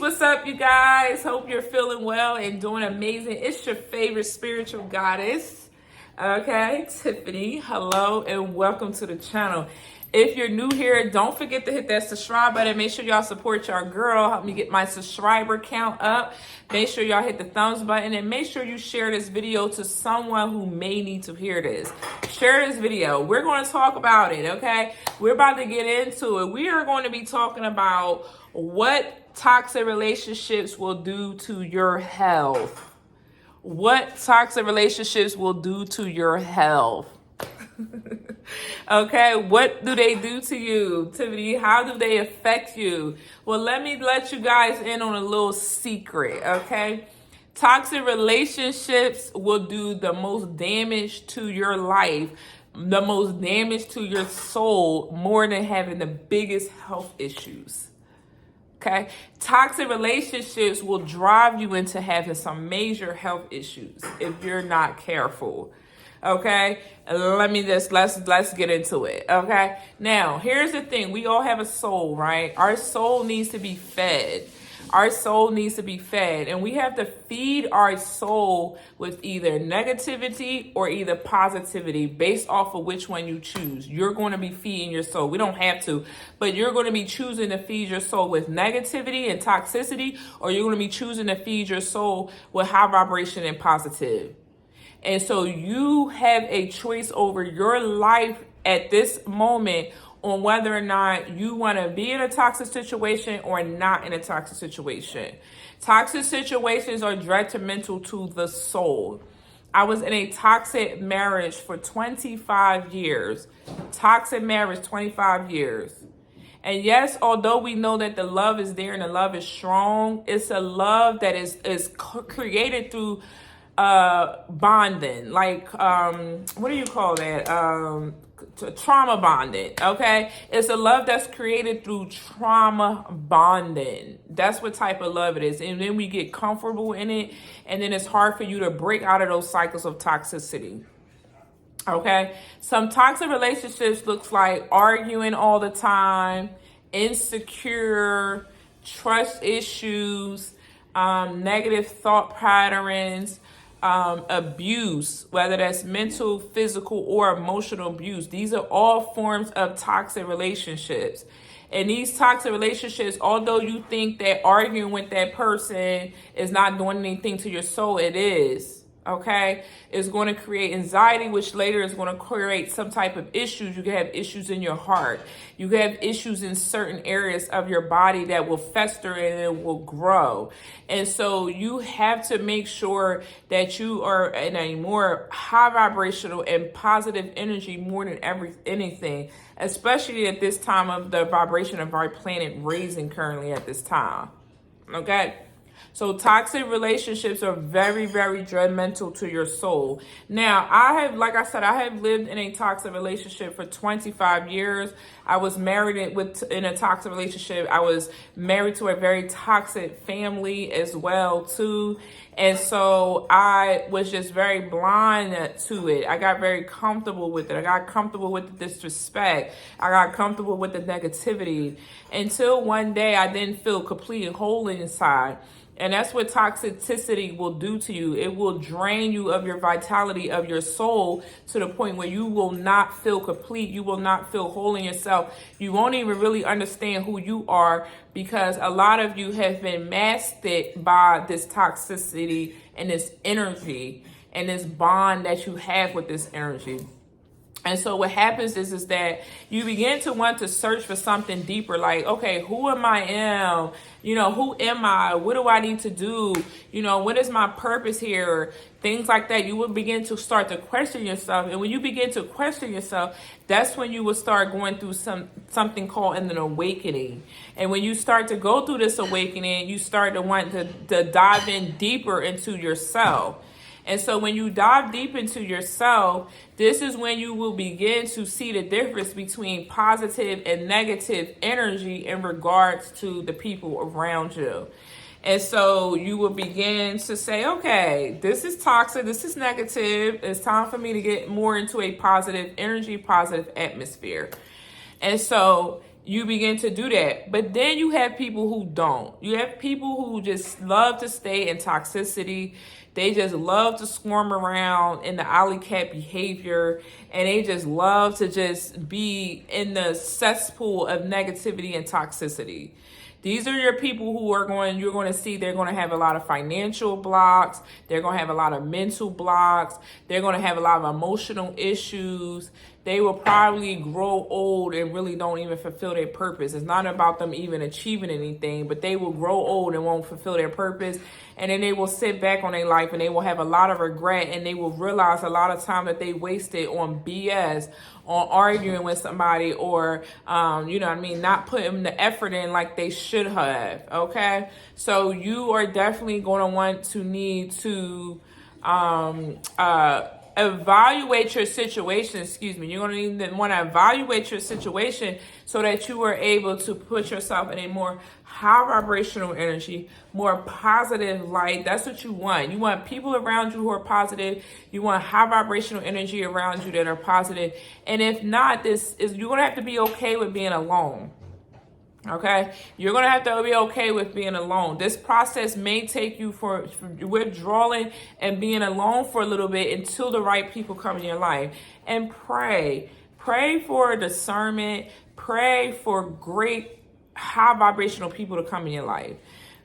What's up, you guys? Hope you're feeling well and doing amazing. It's your favorite spiritual goddess, okay, Tiffany. Hello and welcome to the channel. If you're new here, don't forget to hit that subscribe button. Make sure y'all support your girl. Help me get my subscriber count up. Make sure y'all hit the thumbs button and make sure you share this video to someone who may need to hear this. Share this video. We're going to talk about it, okay? We're about to get into it. We are going to be talking about what toxic relationships will do to your health. What toxic relationships will do to your health. Okay, what do they do to you, Tiffany? How do they affect you? Well, let me let you guys in on a little secret, okay? Toxic relationships will do the most damage to your life, the most damage to your soul, more than having the biggest health issues. Okay, toxic relationships will drive you into having some major health issues if you're not careful. Okay, let's get into it. Okay, now here's the thing: we all have a soul, right? Our soul needs to be fed. Our soul needs to be fed, and we have to feed our soul with either negativity or either positivity based off of which one you choose. You're going to be feeding your soul. We don't have to, but you're going to be choosing to feed your soul with negativity and toxicity, or you're going to be choosing to feed your soul with high vibration and positive. And so you have a choice over your life at this moment on whether or not you want to be in a toxic situation or not in a toxic situation. Toxic situations are detrimental to the soul. I was in a toxic marriage for 25 years. Toxic marriage, 25 years. And yes, although we know that the love is there and the love is strong, it's a love that is created through bonding, like what do you call that? Trauma bonding. Okay, it's a love that's created through trauma bonding. That's what type of love it is. And then we get comfortable in it, and then it's hard for you to break out of those cycles of toxicity. Okay, some toxic relationships looks like arguing all the time, insecure, trust issues, negative thought patterns, abuse, whether that's mental, physical, or emotional abuse. These are all forms of toxic relationships. And these toxic relationships, although you think that arguing with that person is not doing anything to your soul, it is. Okay, it's going to create anxiety, which later is going to create some type of issues. You can have issues in your heart. You can have issues in certain areas of your body that will fester and it will grow. And so you have to make sure that you are in a more high vibrational and positive energy more than anything, especially at this time of the vibration of our planet raising currently at this time. Okay. So toxic relationships are very, very detrimental to your soul. Now, like I said, I have lived in a toxic relationship for 25 years. I was married in a toxic relationship. I was married to a very toxic family as well, too. And so I was just very blind to it. I got very comfortable with it. I got comfortable with the disrespect. I got comfortable with the negativity until one day I didn't feel complete and whole inside. And that's what toxicity will do to you. It will drain you of your vitality of your soul to the point where you will not feel complete. You will not feel whole in yourself. You won't even really understand who you are because a lot of you have been masked by this toxicity and this energy and this bond that you have with this energy. And so what happens is that you begin to want to search for something deeper, like, okay, who am I? Who am I? What do I need to do? What is my purpose here? Things like that. You will begin to start to question yourself. And when you begin to question yourself, that's when you will start going through something called an awakening. And when you start to go through this awakening, you start to want to dive in deeper into yourself. And so when you dive deep into yourself, this is when you will begin to see the difference between positive and negative energy in regards to the people around you. And so you will begin to say, okay, this is toxic, this is negative. It's time for me to get more into a positive energy, positive atmosphere. And so you begin to do that. But then you have people who don't. You have people who just love to stay in toxicity. They just love to squirm around in the alley cat behavior, and they just love to just be in the cesspool of negativity and toxicity. These are your people who you're going to see they're going to have a lot of financial blocks. They're going to have a lot of mental blocks. They're going to have a lot of emotional issues. They will probably grow old and really don't even fulfill their purpose. It's not about them even achieving anything, but they will grow old and won't fulfill their purpose. And then they will sit back on their life and they will have a lot of regret, and they will realize a lot of time that they wasted on BS, on arguing with somebody, or, not putting the effort in like they should have. Okay. So you are definitely going to need to, evaluate your situation. You're going to want to evaluate your situation so that you are able to put yourself in a more high vibrational energy, more positive light. That's what you want. You want people around you who are positive. You want high vibrational energy around you that are positive. And if not, you're going to have to be okay with being alone. Okay, you're going to have to be okay with being alone. This process may take you for withdrawing and being alone for a little bit until the right people come in your life. And pray for discernment. Pray for great high vibrational people to come in your life.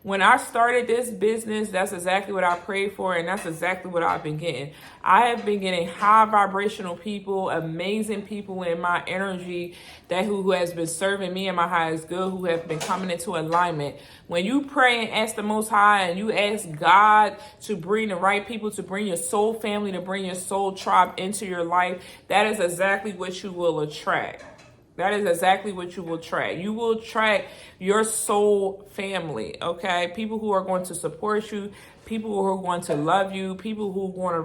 When I started this business, that's exactly what I prayed for, and that's exactly what I've been getting. I have been getting high vibrational people, amazing people in my energy who has been serving me in my highest good, who have been coming into alignment. When you pray and ask the Most High and you ask God to bring the right people, to bring your soul family, to bring your soul tribe into your life, that is exactly what you will attract. That is exactly what you will attract. You will attract your soul family, okay? People who are going to support you, people who are going to love you, people who are going to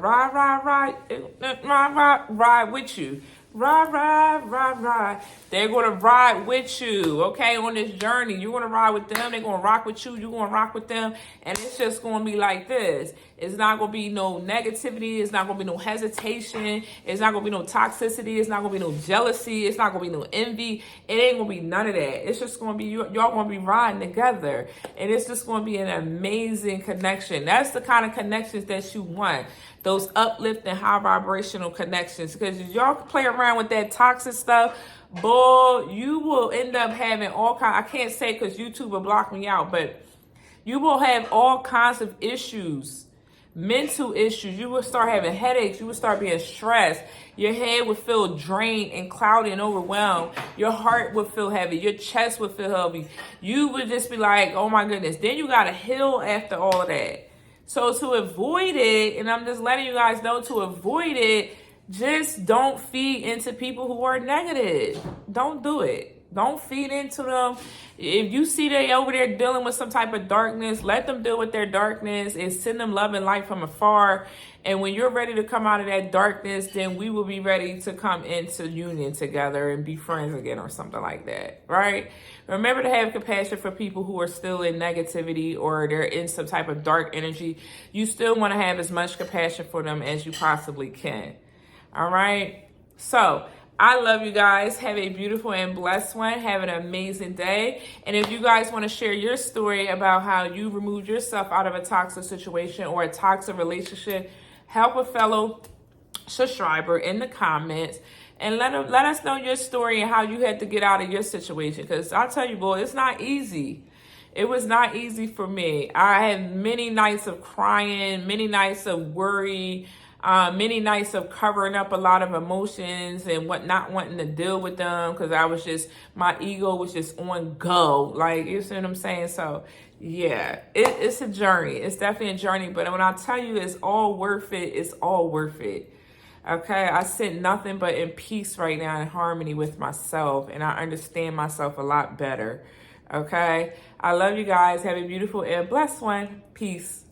ride with you. Ride. They're going to ride with you, okay, on this journey. You're going to ride with them. They're going to rock with you. You're going to rock with them. And it's just going to be like this. It's not going to be no negativity. It's not going to be no hesitation. It's not going to be no toxicity. It's not going to be no jealousy. It's not going to be no envy. It ain't going to be none of that. It's just going to be, y'all going to be riding together. And it's just going to be an amazing connection. That's the kind of connections that you want. Those uplifting, high vibrational connections. Because if y'all play around with that toxic stuff, boy, you will end up having all kinds. I can't say because YouTube will block me out, but you will have all kinds of issues, mental issues. You will start having headaches. You will start being stressed. Your head will feel drained and cloudy and overwhelmed. Your heart will feel heavy. Your chest will feel heavy. You would just be like, oh my goodness. Then you got to heal after all of that. So to avoid it, and I'm just letting you guys know, to avoid it, just don't feed into people who are negative. Don't do it. Don't feed into them. If you see they over there dealing with some type of darkness, let them deal with their darkness and send them love and light from afar. And when you're ready to come out of that darkness, then we will be ready to come into union together and be friends again or something like that, right? Remember to have compassion for people who are still in negativity or they're in some type of dark energy. You still want to have as much compassion for them as you possibly can. All right? So I love you guys. Have a beautiful and blessed one. Have an amazing day. And if you guys want to share your story about how you removed yourself out of a toxic situation or a toxic relationship, help a fellow subscriber in the comments and let us know your story and how you had to get out of your situation. Because I'll tell you, boy, it's not easy. It was not easy for me. I had many nights of crying, many nights of worry, many nights of covering up a lot of emotions and not wanting to deal with them because my ego was just on go. Like, you see what I'm saying? So yeah, it's a journey. It's definitely a journey. But when I tell you it's all worth it, it's all worth it. Okay, I sit nothing but in peace right now, in harmony with myself, and I understand myself a lot better. Okay, I love you guys. Have a beautiful and blessed one. Peace.